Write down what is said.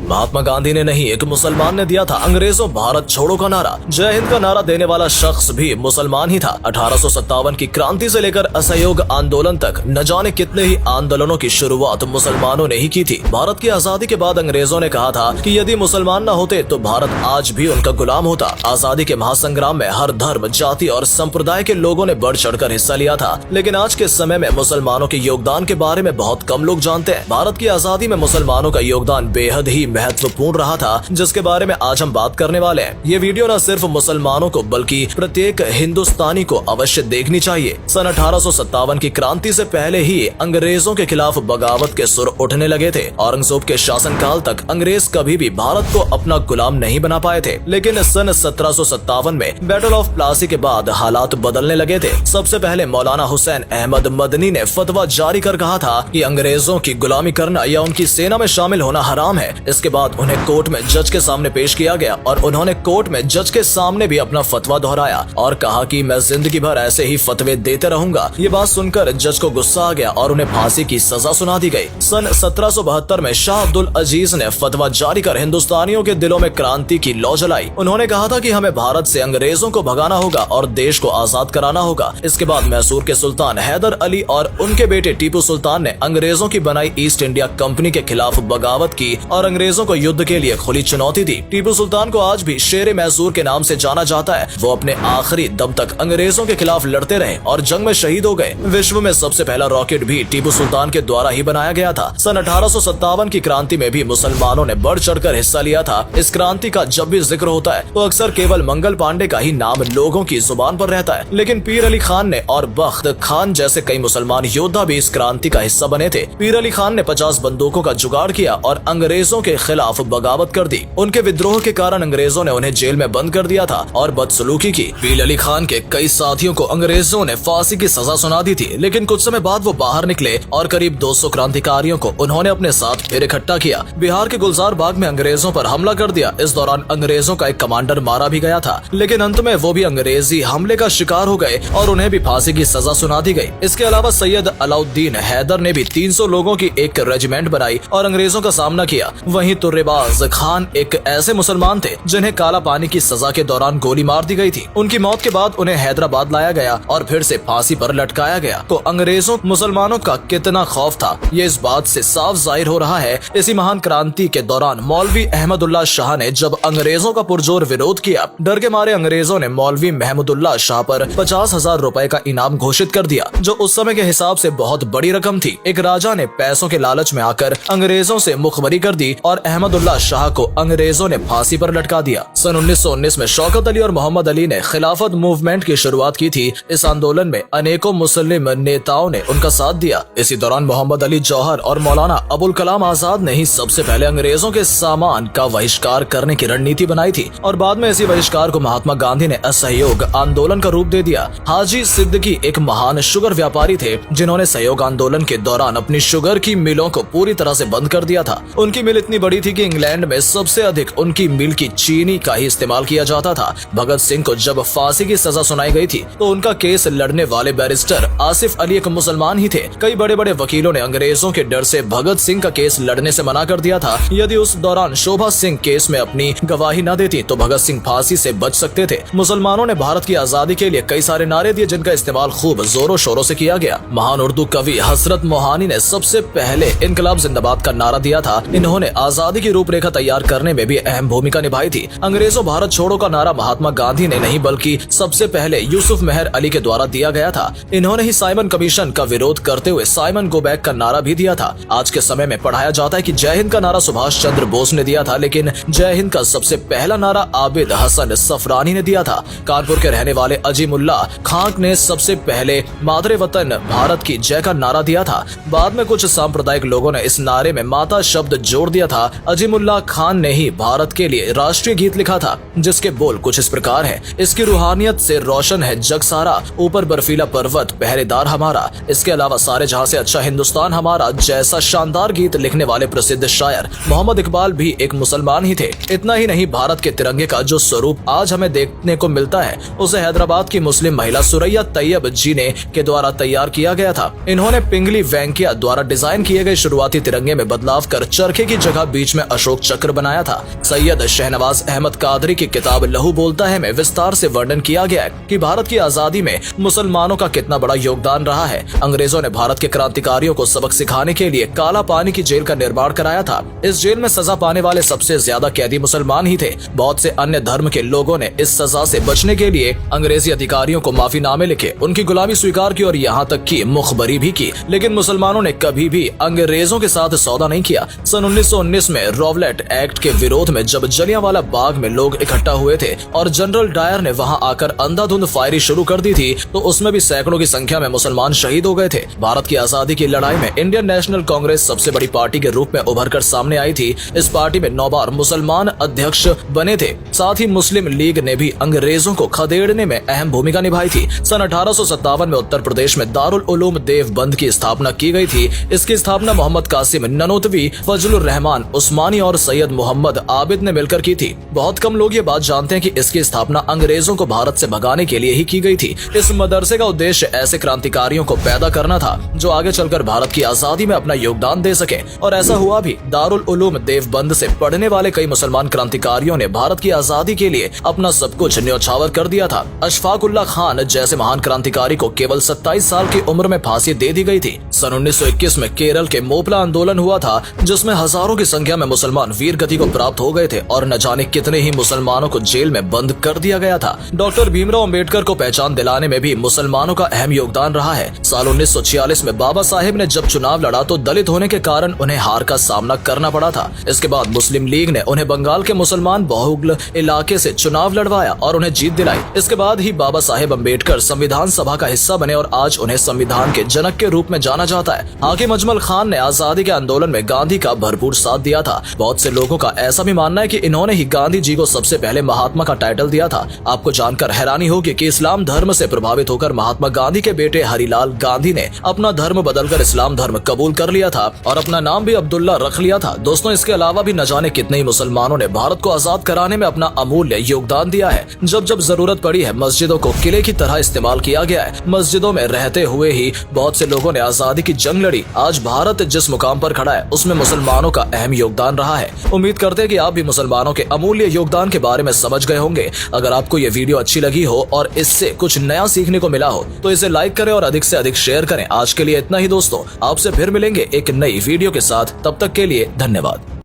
महात्मा गांधी ने नहीं, एक मुसलमान ने दिया था अंग्रेजों भारत छोड़ो का नारा। जय हिंद का नारा देने वाला शख्स भी मुसलमान ही था। 1857 की क्रांति से लेकर असहयोग आंदोलन तक न जाने कितने ही आंदोलनों की शुरुआत मुसलमानों ने ही की थी। भारत की आजादी के बाद अंग्रेजों ने कहा था कि यदि मुसलमान न होते तो भारत आज भी उनका गुलाम होता। आजादी के महासंग्राम में हर धर्म, जाति और संप्रदाय के लोगों ने बढ़ चढ़कर हिस्सा लिया था, लेकिन आज के समय में मुसलमानों के योगदान के बारे में बहुत कम लोग जानते हैं। भारत की आजादी में मुसलमानों का योगदान बेहद ही महत्वपूर्ण रहा था, जिसके बारे में आज हम बात करने वाले हैं। ये वीडियो न सिर्फ मुसलमानों को बल्कि प्रत्येक हिंदुस्तानी को अवश्य देखनी चाहिए। सन 1857 की क्रांति से पहले ही अंग्रेजों के खिलाफ बगावत के सुर उठने लगे थे। औरंगजेब के शासनकाल तक अंग्रेज कभी भी भारत को अपना गुलाम नहीं बना पाए थे, लेकिन सन 1757 में बैटल ऑफ प्लासी के बाद हालात बदलने लगे थे। सबसे पहले मौलाना हुसैन अहमद मदनी ने फतवा जारी कर कहा था कि अंग्रेजों की गुलामी करना या उनकी सेना में शामिल होना हराम है। इसके बाद उन्हें कोर्ट में जज के सामने पेश किया गया और उन्होंने कोर्ट में जज के सामने भी अपना फतवा दोहराया और कहा कि मैं जिंदगी भर ऐसे ही फतवे देते रहूंगा। ये बात सुनकर जज को गुस्सा आ गया और उन्हें फांसी की सजा सुना दी गई। सन 1772 में शाह अब्दुल अजीज ने फतवा जारी कर हिंदुस्तानियों के दिलों में क्रांति की लौ जलाई। उन्होंने कहा था कि हमें भारत से अंग्रेजों को भगाना होगा और देश को आजाद कराना होगा। इसके बाद मैसूर के सुल्तान हैदर अली और उनके बेटे टीपू सुल्तान ने अंग्रेजों की बनाई ईस्ट इंडिया कंपनी के खिलाफ बगावत की और अंग्रेजों को युद्ध के लिए खुली चुनौती दी। टीपू सुल्तान को आज भी शेर मैसूर के नाम से जाना जाता है। वो अपने आखिरी दम तक अंग्रेजों के खिलाफ लड़ते रहे और जंग में शहीद हो गए। विश्व में सबसे पहला रॉकेट भी टीपू सुल्तान के द्वारा ही बनाया गया था। सन 1857 की क्रांति में भी मुसलमानों ने बढ़ चढ़कर हिस्सा लिया था। इस क्रांति का जब भी जिक्र होता है तो अक्सर केवल मंगल पांडे का ही नाम लोगों की जुबान पर रहता है, लेकिन पीर अली खान ने और बख्त खान जैसे कई मुसलमान योद्धा भी इस क्रांति का हिस्सा बने थे। पीर अली खान ने 50 बंदूकों का जुगाड़ किया और अंग्रेजों के खिलाफ बगावत कर दी। उनके विद्रोह के कारण अंग्रेजों ने उन्हें जेल में बंद कर दिया था और बदसलूकी की। पीर अली खान के कई साथियों को अंग्रेजों ने फांसी की सजा सुना दी थी, लेकिन कुछ समय बाद वो बाहर निकले और करीब 200 क्रांतिकारियों को उन्होंने अपने साथ फिर इकट्ठा किया। बिहार के गुलजार बाग में अंग्रेजों पर हमला कर दिया। इस दौरान अंग्रेजों का एक कमांडर मारा भी गया था, लेकिन अंत में वो भी अंग्रेजी हमले का शिकार हो गए और उन्हें भी फांसी की सजा सुना दी गई। इसके अलावा सैयद अलाउद्दीन हैदर ने भी 300 लोगों की एक रेजिमेंट बनाई और अंग्रेजों का सामना किया। वहीं तुर्रेबाज खान एक ऐसे मुसलमान थे जिन्हें काला पानी की सजा के दौरान गोली मार दी गई थी। उनकी मौत के बाद उन्हें हैदराबाद लाया गया और फिर से फांसी पर लटकाया गया। तो अंग्रेजों मुसलमानों का कितना खौफ था, ये इस बात से साफ जाहिर हो रहा है। इसी महान क्रांति के दौरान मौलवी अहमदुल्ला शाह ने जब अंग्रेजों का पुरजोर विरोध किया, डर के मारे अंग्रेजों ने मौलवी महमूदुल्लाह शाह पर 50,000 रुपए का इनाम घोषित कर दिया, जो उस समय के हिसाब से बहुत बड़ी रकम थी। एक राजा ने पैसों के लालच में आकर अंग्रेजों से मुखबरी कर दी और अहमदुल्लाह शाह को अंग्रेजों ने फांसी पर लटका दिया। सन 1919 में शौकत अली और मोहम्मद अली ने खिलाफत मूवमेंट की शुरुआत की थी। इस आंदोलन में अनेकों मुस्लिम नेताओं ने उनका साथ दिया। इसी दौरान मोहम्मद अली जौहर और मौलाना अबुल कलाम आजाद ने ही सबसे पहले अंग्रेजों के सामान का बहिष्कार करने की रणनीति बनाई थी और बाद में इसी बहिष्कार को महात्मा गांधी ने असहयोग आंदोलन का रूप दे दिया। हाजी सिद्दीकी एक महान शुगर व्यापारी थे जिन्होंने सहयोग आंदोलन के दौरान अपनी शुगर की मिलों को पूरी तरह से बंद कर दिया था। उनकी मिल इतनी बड़ी थी कि इंग्लैंड में सबसे अधिक उनकी मिल की चीनी का ही इस्तेमाल किया जाता था। भगत सिंह को जब फांसी की सजा सुनाई गई थी तो उनका केस लड़ने वाले बैरिस्टर आसिफ अली एक मुसलमान ही थे। कई बड़े बड़े वकीलों ने अंग्रेजों के डर से भगत सिंह का केस लड़ने से मना कर दिया था। यदि उस दौरान शोभा सिंह केस में अपनी गवाही न देती तो भगत सिंह फांसी से बच सकते थे। मुसलमानों ने भारत की आजादी के लिए कई सारे नारे दिए जिनका इस्तेमाल खूब जोरों शोरों से किया गया। महान उर्दू कवि हसरत मोहानी ने सबसे पहले इनकलाब जिंदाबाद का नारा दिया था। इन्होंने आजादी की रूपरेखा तैयार करने में भी अहम भूमिका निभाई थी। अंग्रेजों भारत छोड़ो का नारा महात्मा गांधी ने नहीं बल्कि सबसे पहले यूसुफ मेहर अली के द्वारा दिया गया था। इन्होंने ही साइमन कमीशन का विरोध करते हुए साइमन गो बैक का नारा भी दिया था। आज के समय में पढ़ाया जाता है कि जय हिंद का नारा सुभाष चंद्र बोस ने दिया था, लेकिन जय हिंद का सबसे पहला नारा आबिद हसन सफरानी ने दिया था। कानपुर के रहने वाले अजीमुल्लाह खान ने सबसे पहले मादरे वतन भारत की जय का नारा दिया था। बाद में कुछ सांप्रदायिक लोगों ने इस नारे में माता शब्द जोड़ दिया था। अजीमुल्लाह खान ने ही भारत के लिए राष्ट्रीय गीत लिखा था जिसके बोल कुछ इस प्रकार है। इसकी रूहानियत से रोशन है जग सारा, ऊपर बर्फीला पर्वत पहरेदार हमारा, इसके अलावा सारे जहां से अच्छा हिंदुस्तान हमारा जैसा शानदार गीत लिखने वाले प्रसिद्ध शायर मोहम्मद इकबाल भी एक मुसलमान ही थे। इतना ही नहीं, भारत के तिरंगे का जो स्वरूप आज हमें देखने को मिलता है उसे हैदराबाद की मुस्लिम महिला सुरैया तैयब जी ने के द्वारा तैयार किया गया था। इन्होंने पिंगली वेंकैया द्वारा डिजाइन किए गए शुरुआती तिरंगे में बदलाव कर चरखे की जगह बीच में अशोक चक्र बनाया था। सैयद शहनवाज अहमद कादरी की किताब लहू बोलता है में विस्तार से वर्णन किया गया है कि भारत की आजादी में मुसलमानों का कितना बड़ा योगदान रहा है। अंग्रेजों ने भारत के क्रांतिकारियों को सबक सिखाने के लिए काला पानी की जेल का निर्माण कराया था। इस जेल में सजा पाने वाले सबसे ज्यादा कैदी मुसलमान ही थे। बहुत से अन्य धर्म के लोगों ने इस सजा से बचने के लिए अंग्रेजी अधिकारियों को माफीनामे लिखे, उनकी गुलामी स्वीकार की और यहाँ तक की मुखबरी भी की, लेकिन मुसलमानों ने कभी भी अंग्रेजों के साथ सौदा नहीं किया। सन 1919 में रॉवलेट एक्ट के विरोध में जब जलियांवाला बाग में लोग इकट्ठा हुए थे और जनरल डायर ने वहां आकर अंधाधुंध फायरिंग शुरू कर दी थी, तो उसमें भी सैकड़ों की संख्या में मुसलमान शहीद हो गए थे। भारत की आजादी की लड़ाई में इंडियन नेशनल कांग्रेस सबसे बड़ी पार्टी के रूप में उभर कर सामने आई थी। इस पार्टी में 9 बार मुसलमान अध्यक्ष बने थे। साथ ही मुस्लिम लीग ने भी अंग्रेजों को खदेड़ने में अहम भूमिका निभाई थी। सन 1857 में उत्तर प्रदेश में दारुल उलूम देवबंद की स्थापना की गई थी। इसकी स्थापना मोहम्मद कासिम ननोतवी, फजलुर रहमान उस्मानी और सैयद मोहम्मद आबिद ने मिलकर की थी। बहुत कम लोग ये बात जानते हैं कि इसकी स्थापना अंग्रेजों को भारत से भगाने के लिए ही की गई थी। इस मदरसे का उद्देश्य ऐसे क्रांतिकारियों को पैदा करना था जो आगे चलकर भारत की आजादी में अपना योगदान दे सके, और ऐसा हुआ भी। दारुल उलूम देवबंद से पढ़ने वाले कई मुसलमान क्रांतिकारियों ने भारत की आजादी के लिए अपना सब कुछ न्यौछावर कर दिया था। अशफाक उल्लाह खान जैसे महान क्रांतिकारी को केवल 27 साल की उम्र में फांसी दे दी गई थी। सन 1921 में केरल के मोपला आंदोलन हुआ था, जिसमें हजारों की संख्या में मुसलमान वीर गति को प्राप्त हो गए थे और न जाने कितने ही मुसलमानों को जेल में बंद कर दिया गया था। डॉक्टर भीमराव अंबेडकर को पहचान दिलाने में भी मुसलमानों का अहम योगदान रहा है। साल 1946 में बाबा साहेब ने जब चुनाव लड़ा तो दलित होने के कारण उन्हें हार का सामना करना पड़ा था। इसके बाद मुस्लिम लीग ने उन्हें बंगाल के मुसलमान बहुल इलाके से चुनाव लड़वाया और उन्हें जीत दिलाई। इसके बाद ही बाबा साहेब अंबेडकर संविधान सभा का हिस्सा बने और आज उन्हें संविधान के जनक के रूप में जाना जाता है। हाकिम अजमल खान ने आजादी के आंदोलन में गांधी का भरपूर साथ दिया था। बहुत से लोगों का ऐसा भी मानना है कि इन्होंने ही गांधी जी को सबसे पहले महात्मा का टाइटल दिया था। आपको जानकर हैरानी होगी कि इस्लाम धर्म से प्रभावित होकर महात्मा गांधी के बेटे हरिलाल गांधी ने अपना धर्म बदलकर इस्लाम धर्म कबूल कर लिया था और अपना नाम भी अब्दुल्ला रख लिया था। दोस्तों, इसके अलावा भी न जाने कितने ही मुसलमानों ने भारत को आजाद कराने में अपना अमूल्य योगदान दिया है। जब जब जरूरत पड़ी है, मस्जिदों को किले की तरह इस्तेमाल किया गया है। मस्जिदों में रहते हुए ही बहुत से लोगों ने आजादी की जंग लड़ी। आज भारत जिस मुकाम पर खड़ा है, उसमें मुसलमानों का अहम योगदान रहा है। उम्मीद करते हैं कि आप भी मुसलमानों के अमूल्य योगदान के बारे में समझ गए होंगे। अगर आपको ये वीडियो अच्छी लगी हो और इससे कुछ नया सीखने को मिला हो तो इसे लाइक करें और अधिक से अधिक शेयर करें। आज के लिए इतना ही दोस्तों, आपसे फिर मिलेंगे एक नई वीडियो के साथ। तब तक के लिए धन्यवाद।